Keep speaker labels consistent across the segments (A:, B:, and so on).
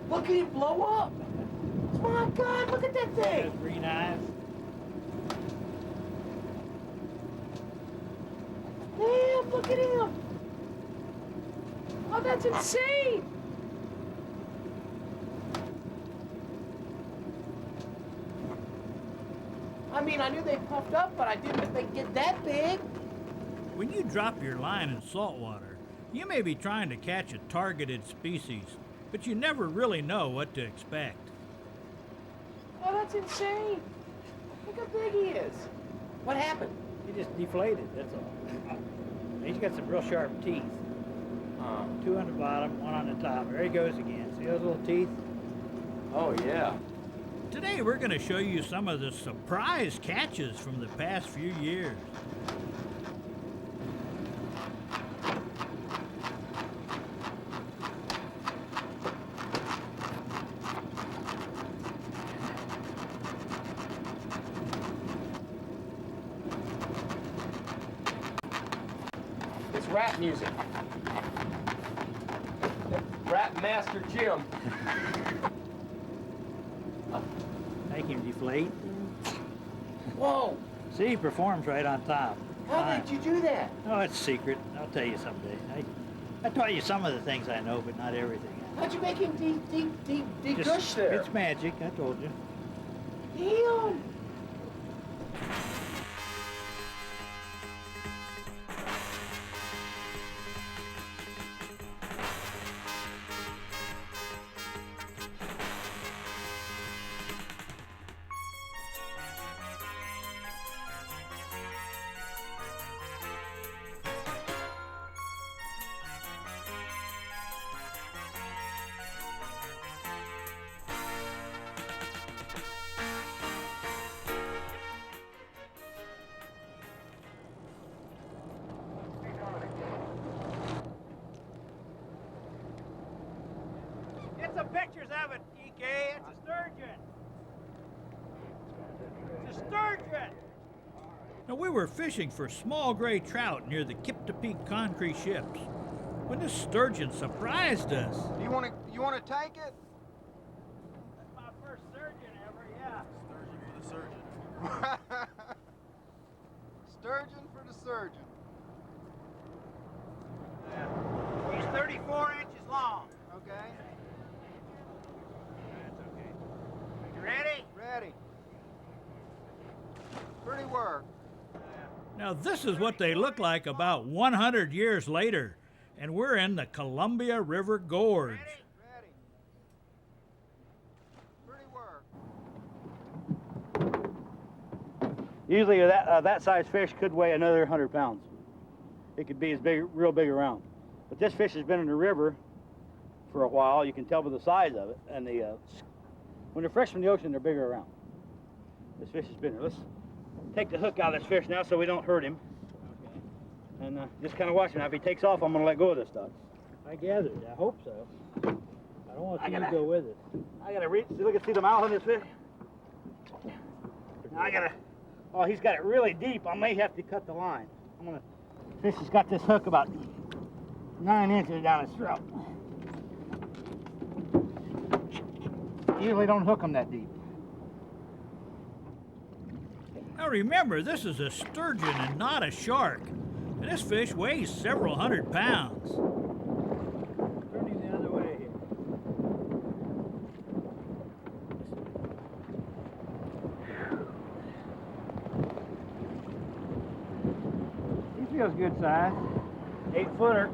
A: Look at him blow up. My God, look at that thing.
B: Those green eyes.
A: Damn, look at him. Oh, that's insane. I mean, I knew they puffed up, but I didn't think they'd get that big.
C: When you drop your line in salt water, you may be trying to catch a targeted species, but you never really know what to expect.
A: Oh, that's insane. Look how big he is. What happened?
B: He just deflated, that's all. He's got some real sharp teeth. Two on the bottom, one on the top. There he goes again. See those little teeth?
A: Oh, yeah.
C: Today we're going to show you some of the surprise catches from the past few years.
A: It's rap music. Rap Master Jim.
B: Make him deflate.
A: Whoa.
B: See, he performs right on top.
A: How did you do that?
B: Oh, it's secret. I'll tell you someday. I taught you some of the things I know, but not everything.
A: How'd you make him de-gush there?
B: It's magic, I told you.
A: Damn.
B: Get some pictures of it, EK. It's a sturgeon. It's a sturgeon.
C: Now, we were fishing for small gray trout near the Chesapeake concrete ships when this sturgeon surprised us.
D: You want to take it?
B: That's my first sturgeon ever, yeah.
D: Sturgeon for the surgeon. Sturgeon for the surgeon.
B: He's 34 inches long.
D: Okay.
B: That's okay. You ready?
D: Ready. Pretty work.
C: Now, this is what they look like about 100 years later, and we're in the Columbia River Gorge.
D: Ready. Pretty work.
E: Usually that size fish could weigh another 100 pounds. It could be as big, real big around. But this fish has been in the river for a while. You can tell by the size of it. And when they're fresh from the ocean, they're bigger around. This fish has been here. Let's take the hook out of this fish now so we don't hurt him. Okay. And just kind of watch him. Now, if he takes off, I'm going to let go of this stuff.
B: I gathered. I hope so. I don't want you to go with it.
E: I got to reach. See the mouth on this fish? Now I got to... Oh, he's got it really deep. I may have to cut the line. Fish has got this hook about 9 inches down his throat. Usually don't hook them that deep.
C: Now remember, this is a sturgeon and not a shark. And this fish weighs several hundred pounds.
B: Turn him the other way here. He feels good size.
E: 8-footer.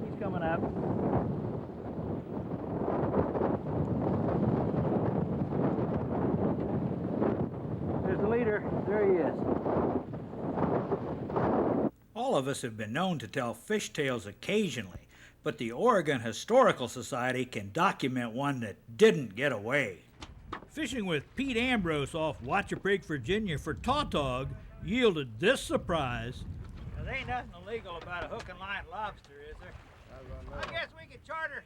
B: He's coming up. There's the leader. There he is.
C: All of us have been known to tell fish tales occasionally, but the Oregon Historical Society can document one that didn't get away. Fishing with Pete Ambrose off Chesapeake, Virginia for Tautog yielded this surprise.
B: Now, there ain't nothing illegal about a hook and line lobster, is there? I guess we could charter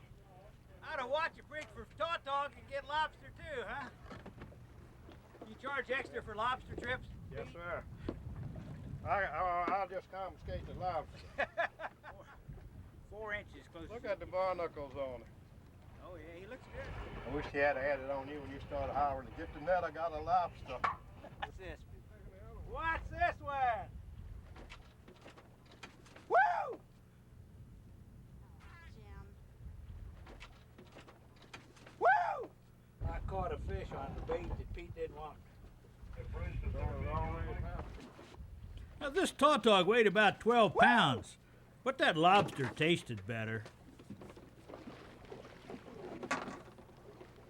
B: out of Chesapeake for Tautog and get lobster too, huh? You charge extra for lobster trips?
D: Yes, sir. I'll just confiscate the lobster.
B: 4 inches close.
D: Look at the barnacles on it.
B: Oh yeah, he looks good.
D: I wish you had had it on you when you started hollering, get the net, I got a lobster.
B: What's this? What's this one? Woo!
F: Jim.
B: Woo! I caught a fish on the bait that Pete didn't want.
C: Now, this tautog weighed about 12 pounds, but that lobster tasted better.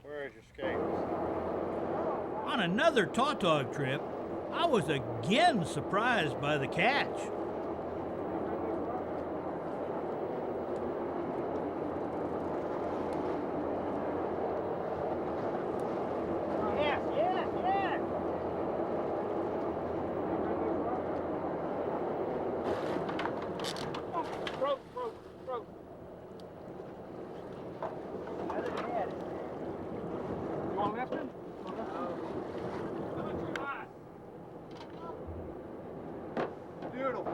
D: Where is your skates?
C: On another tautog trip, I was again surprised by the catch.
B: Yes, yes, yes! Oh, broke. Other head.
A: You want lift him?
B: Not too high.
D: Beautiful.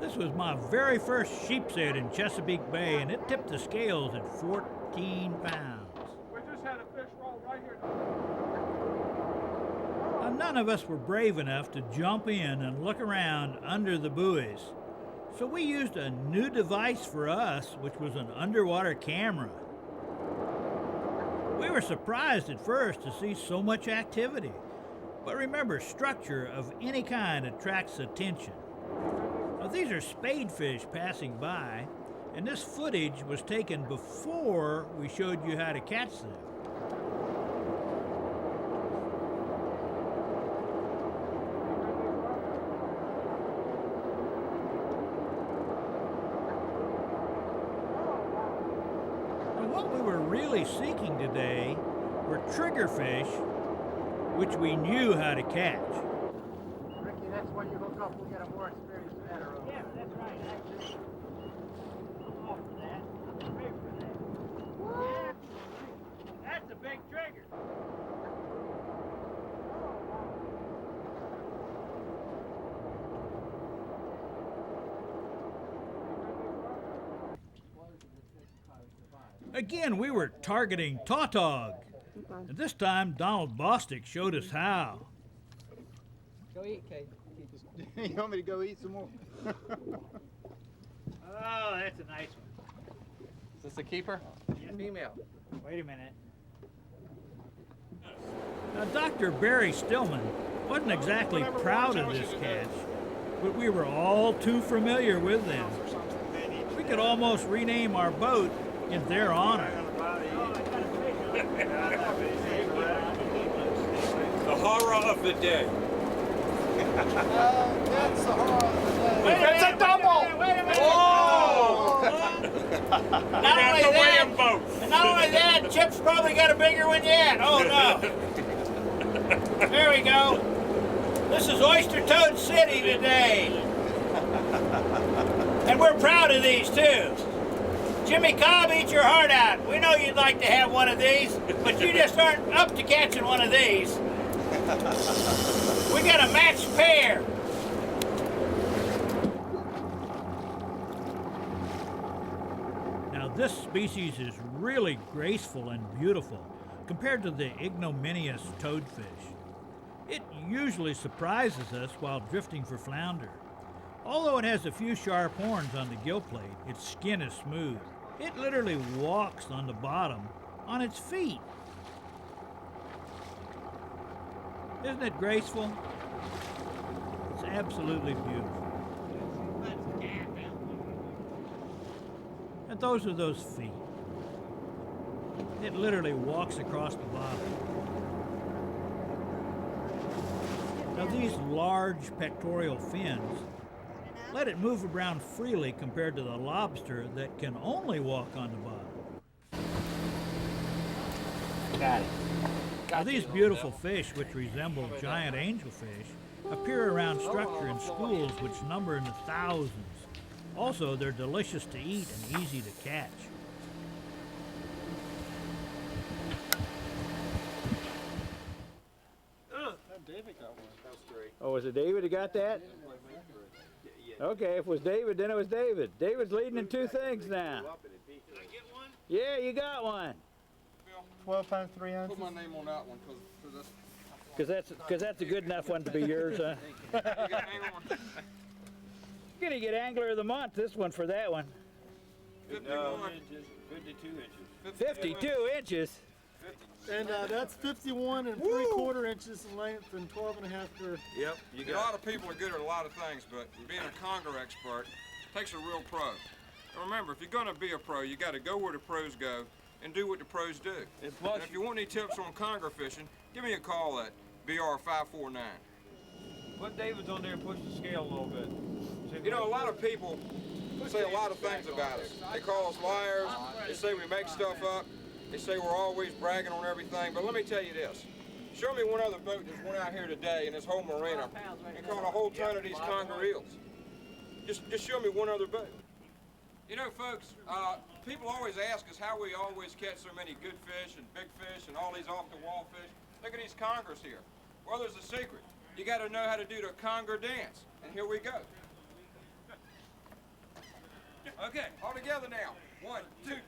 C: This was my very first sheepshead in Chesapeake Bay, and it tipped the scales at 14 pounds.
A: We just had a fish roll right here.
C: Now, none of us were brave enough to jump in and look around under the buoys, so we used a new device for us, which was an underwater camera. We were surprised at first to see so much activity, but remember, structure of any kind attracts attention. Now, these are spadefish passing by, and this footage was taken before we showed you how to catch them. And what we were really seeking today were triggerfish, which we knew how to catch.
D: Ricky, that's when you hook up, we'll get a more experienced man around.
B: Yeah, that's right. Actually, I'm off for that. I'm ready for that. Yeah. That's a big trigger.
C: Again, we were targeting tautog. And this time, Donald Bostic showed us how.
A: Go eat, Kate.
D: You want me to go eat some more?
B: Oh, that's a nice one.
A: Is this a keeper? Female.
B: Wait a minute.
C: Now, Dr. Barry Stillman wasn't exactly proud of this catch, but we were all too familiar with them. We could almost rename our boat in their honor.
G: The horror of the day.
D: That's the horror of the day.
A: It's a double!
B: Wait a minute!
G: Oh!
B: Not only that, and not only that, Chip's probably got a bigger one yet. Oh no! There we go. This is Oyster Toad City today, and we're proud of these too. Jimmy Cobb, eat your heart out. We know you'd like to have one of these, but you just aren't up to catching one of these. We got a matched pair.
C: Now, this species is really graceful and beautiful compared to the ignominious toadfish. It usually surprises us while drifting for flounder. Although it has a few sharp horns on the gill plate, its skin is smooth. It literally walks on the bottom on its feet. Isn't it graceful? It's absolutely beautiful. And those are those feet. It literally walks across the bottom. Now, these large pectoral fins let it move around freely compared to the lobster that can only walk on the bottom.
B: Got it.
C: Now, these beautiful fish, which resemble giant angelfish, appear around structure in schools which number in the thousands. Also, they're delicious to eat and easy to catch.
D: David got one.
C: Oh, was it David who got that? Okay, if it was David, then it was David. David's leading in 2 things now.
B: Did I get one?
C: Yeah, you got one.
D: 12 pounds 3 ounces.
G: Put my name on that one because
C: Because that's a good enough one to be yours, huh?
G: hang on.
C: You're gonna get Angler of the Month, this one for that one.
G: 51.
B: 52 inches.
C: 52 inches.
D: And that's 51 and 3/4 inches in length and 12 and a half for.
B: Yep, you
G: A lot of people are good at a lot of things, but being a conger expert takes a real pro. And remember, if you're going to be a pro, you got to go where the pros go and do what the pros do. And if you want any tips on conger fishing, give me a call at BR549.
B: Put David's on there and push the scale a little bit.
G: You know, a lot of people say a lot of things about us. They call us liars. They say we make stuff up. They say we're always bragging on everything. But let me tell you this. Show me one other boat that's went out here today in this whole marina and caught a whole ton of these conger eels. Just show me one other boat. You know, folks, people always ask us how we always catch so many good fish and big fish and all these off-the-wall fish. Look at these congers here. Well, there's a secret. You got to know how to do the conger dance. And here we go. Okay, all together now. 1, 2, 3.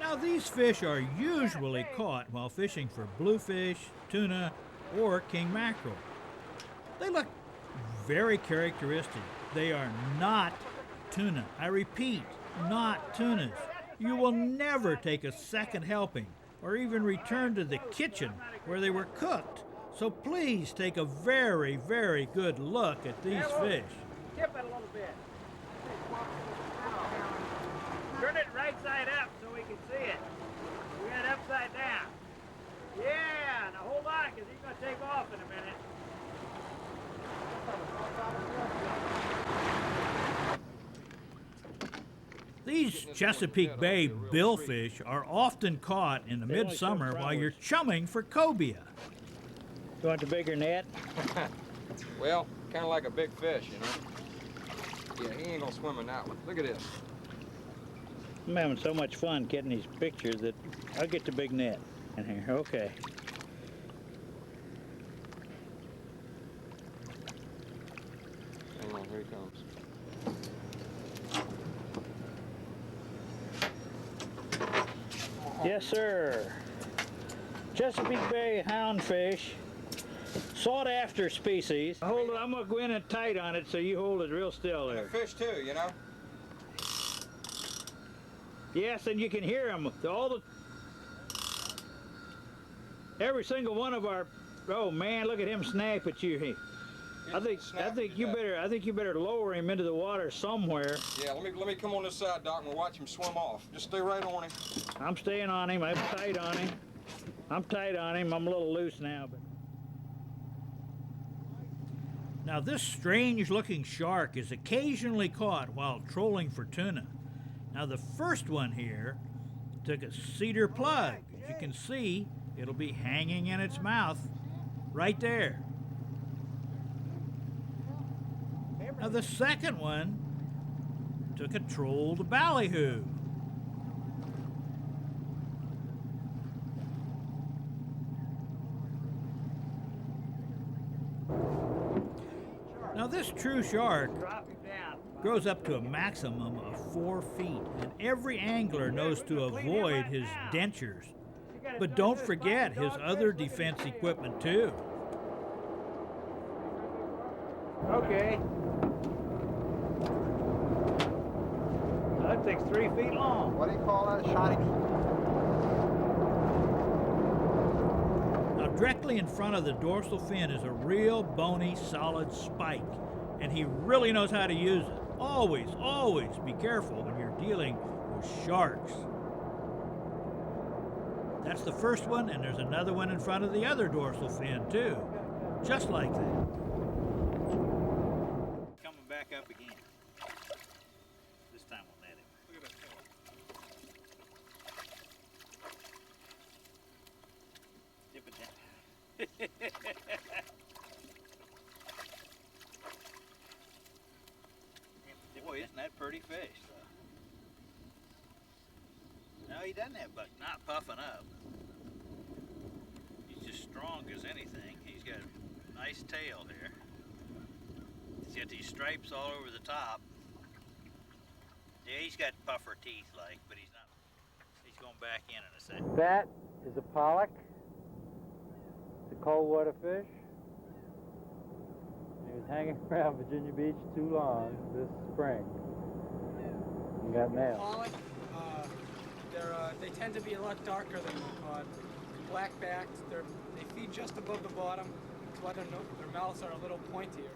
C: Now these fish are usually caught while fishing for bluefish, tuna, or king mackerel. They look very characteristic. They are not tuna. I repeat, not tunas. You will never take a second helping or even return to the kitchen where they were cooked. So please take a very, very good look at these fish.
B: Tip it a little bit. Turn it right side up so we can see it. We got it upside down. Yeah, now hold on because he's going to take off in a minute.
C: These Chesapeake Bay billfish are often caught in the midsummer while you're chumming for cobia. You want the bigger net?
G: Well, kind of like a big fish, you know? Yeah, he ain't gonna swim in that one. Look at this.
C: I'm having so much fun getting these pictures that I'll get the big net in here. Okay.
G: Hang on, here he comes.
C: Yes, sir. Chesapeake Bay houndfish, sought-after species. Hold it. I'm gonna go in and tight on it, so you hold it real still
G: And a
C: there.
G: fish too, you know?
C: Yes, and you can hear them. Every single one of our. Oh man, look at him snap at you. I think you better lower him into the water somewhere.
G: Yeah, let me come on this side, Doc, and we'll watch him swim off. Just stay right on him.
C: I'm staying on him. I'm tight on him. I'm a little loose now. But now this strange-looking shark is occasionally caught while trolling for tuna. Now the first one here took a cedar plug. As you can see, it'll be hanging in its mouth right there. Now the second one took a trolled ballyhoo. Now this true shark grows up to a maximum of 4 feet, and every angler knows to avoid his dentures. But don't forget his other defense equipment too. Okay. That thing's 3 feet long.
D: What do you call that? Shiny?
C: Now directly in front of the dorsal fin is a real bony, solid spike, and he really knows how to use it. Always, always be careful when you're dealing with sharks. That's the first one, and there's another one in front of the other dorsal fin too. Just like that. Coming back up again. This time we'll net him. boy, isn't that pretty fish, though? No, he doesn't have buck, not puffing up. He's just strong as anything. He's got a nice tail here. He's got these stripes all over the top. Yeah, he's got puffer teeth like, but he's not. He's going back in a second.
F: That is a pollock. It's a cold water fish. He was hanging around Virginia Beach too long this spring and got nailed.
H: Pollock, they tend to be a lot darker than cod. Black-backed, they feed just above the bottom. That's why their mouths are a little pointier.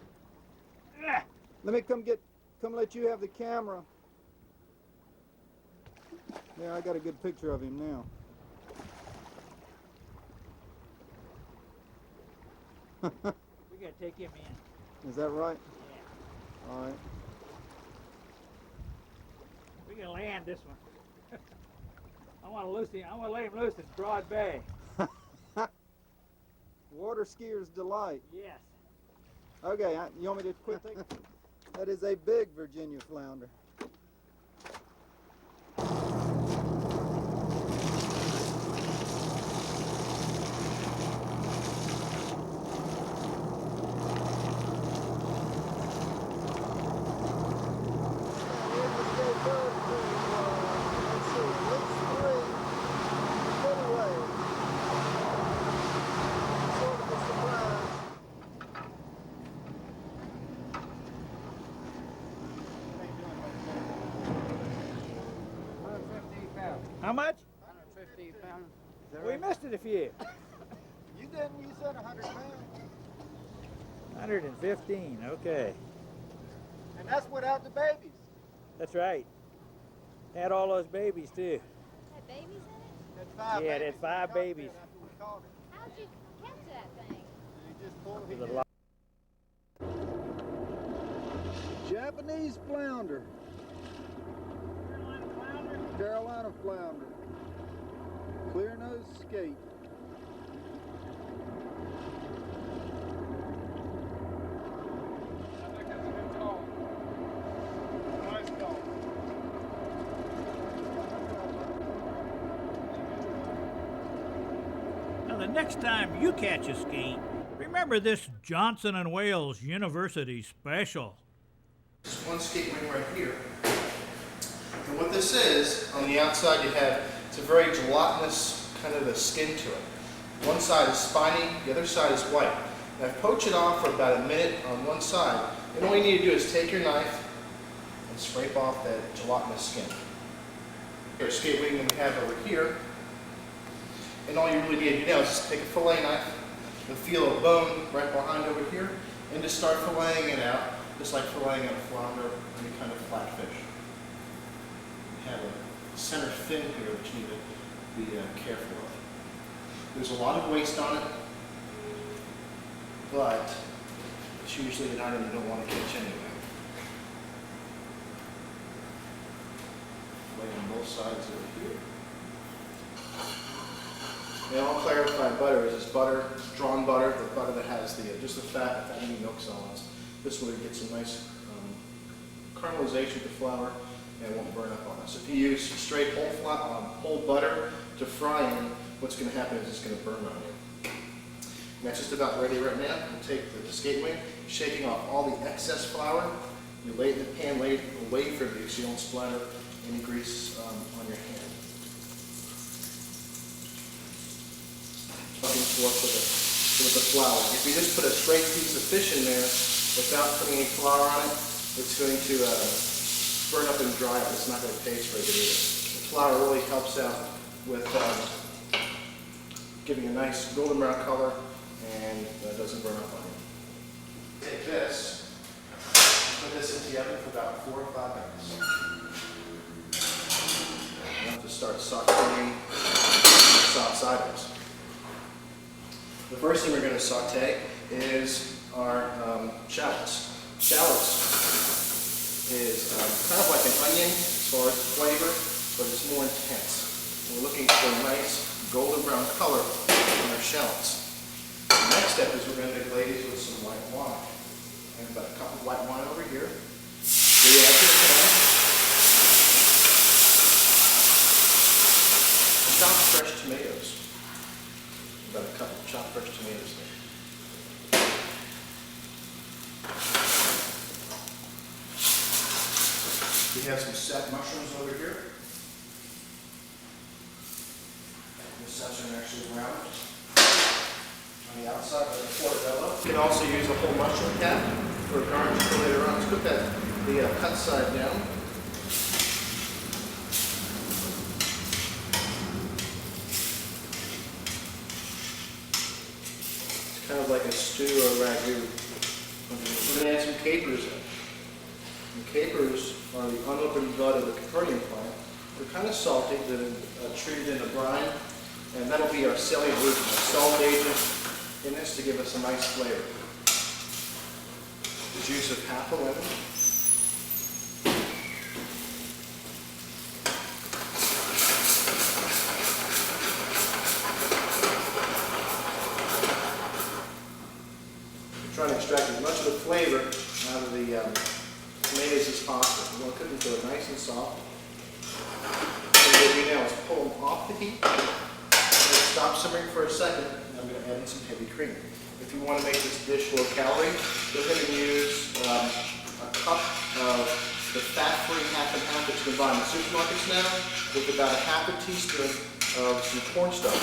A: Let me come let you have the camera. Yeah, I got a good picture of him now.
C: We gotta take him in.
A: Is that right?
C: Yeah.
A: All right.
C: We can land this one. I want to let him loose in Broad Bay.
A: Water skier's delight.
C: Yes.
A: Okay, you want me to quit taking? That is a big Virginia flounder.
C: How much?
H: 150 pounds.
C: We missed it a few.
A: You didn't. You said 100 pounds.
C: 115, okay.
A: And that's without the babies.
C: That's right. Had all those babies too.
I: Had babies in it?
A: Had 5
C: Yeah, it
A: babies.
C: had 5 babies.
A: That's what we called it.
I: How'd you catch that thing?
A: You just pulled
C: With
A: it.
C: a lot.
A: Japanese flounder. Carolina flounder. Clear nose skate.
H: I think that's a good call. Nice call.
C: Now the next time you catch a skate, remember this Johnson & Wales University special.
J: There's one skate ring right here. And what this is, on the outside you have, it's a very gelatinous kind of a skin to it. One side is spiny, the other side is white. And I've poached it off for about a minute on one side, and all you need to do is take your knife and scrape off that gelatinous skin. Here's a skate ring that we have over here. And all you really need to do now is just take a fillet knife and feel a bone right behind over here, and just start filleting it out, just like filleting out a flounder or any kind of flat fish. You have a center fin here that you need to be careful of. There's a lot of waste on it, but it's usually an item you don't want to catch anyway. Lay on both sides over here. Now I'll clarify butter is butter, drawn butter, the butter that has the just the fat without any milk solids. This way we get some nice caramelization of the flour and it won't burn up on us. If you use straight whole butter to fry in, what's going to happen is it's going to burn on you. And that's just about ready right now. You take the skate wing, shaking off all the excess flour, you lay it in the pan, lay it away from you so you don't splatter any grease on your hand. Fork with the flour. If you just put a straight piece of fish in there without putting any flour on it, it's going to burn up and dry up. It's not going to taste very good either. The flour really helps out with giving a nice golden brown color and doesn't burn up on you. Take this, put this in the oven for about 4 or 5 minutes. You have to start sauteing sauce items. The first thing we're going to saute is our shallots. Shallots is kind of like an onion as far as flavor, but it's more intense. We're looking for a nice golden brown color on our shallots. The next step is we're going to glaze with some white wine. I have about a cup of white wine over here. We add to the pan We have some set mushrooms over here. The sets are actually round on the outside of the portobello. You can also use a whole mushroom cap for a garnish for later on. Let's put the cut side down. It's kind of like a stew or ragu. We're going to add some capers in. The capers are the unopened bud of the Capernaum plant. They're kind of salty. They're treated in a brine, and that'll be our salient agent, our salt agent in this to give us a nice flavor. The juice of half a lemon. We're trying to extract as much of the flavor out of the tomatoes as possible. We want to cook them until they're nice and soft. What we're going to do now is pull them off the heat. Stop simmering for a second, and I'm going to add in some heavy cream. If you want to make this dish low calorie, go ahead and use a cup of the fat-free half and half that you can buy in the supermarkets now, with about a half a teaspoon of some cornstarch.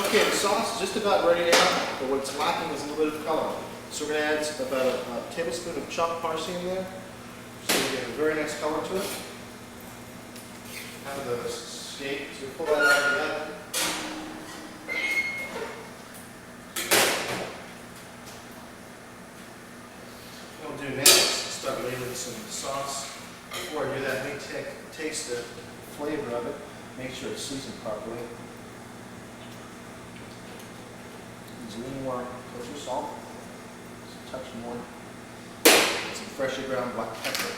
J: Okay, the sauce is just about ready now, but what's lacking is a little bit of color. So we're going to add about a tablespoon of chopped parsley in there, so we get a very nice color to it. Have the steak, so we pull that out of the oven. What I'll do now is start ladling some sauce. Before I do that, let me taste the flavor of it, make sure it's seasoned properly. Use a little more kosher salt, just a touch more, and some freshly ground black pepper.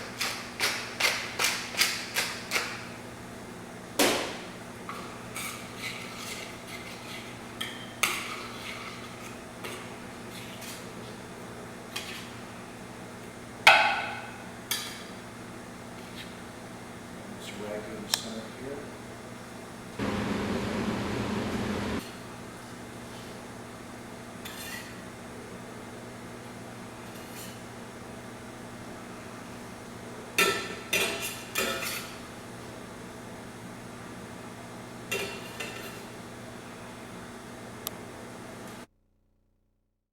J: Ragu in the center here.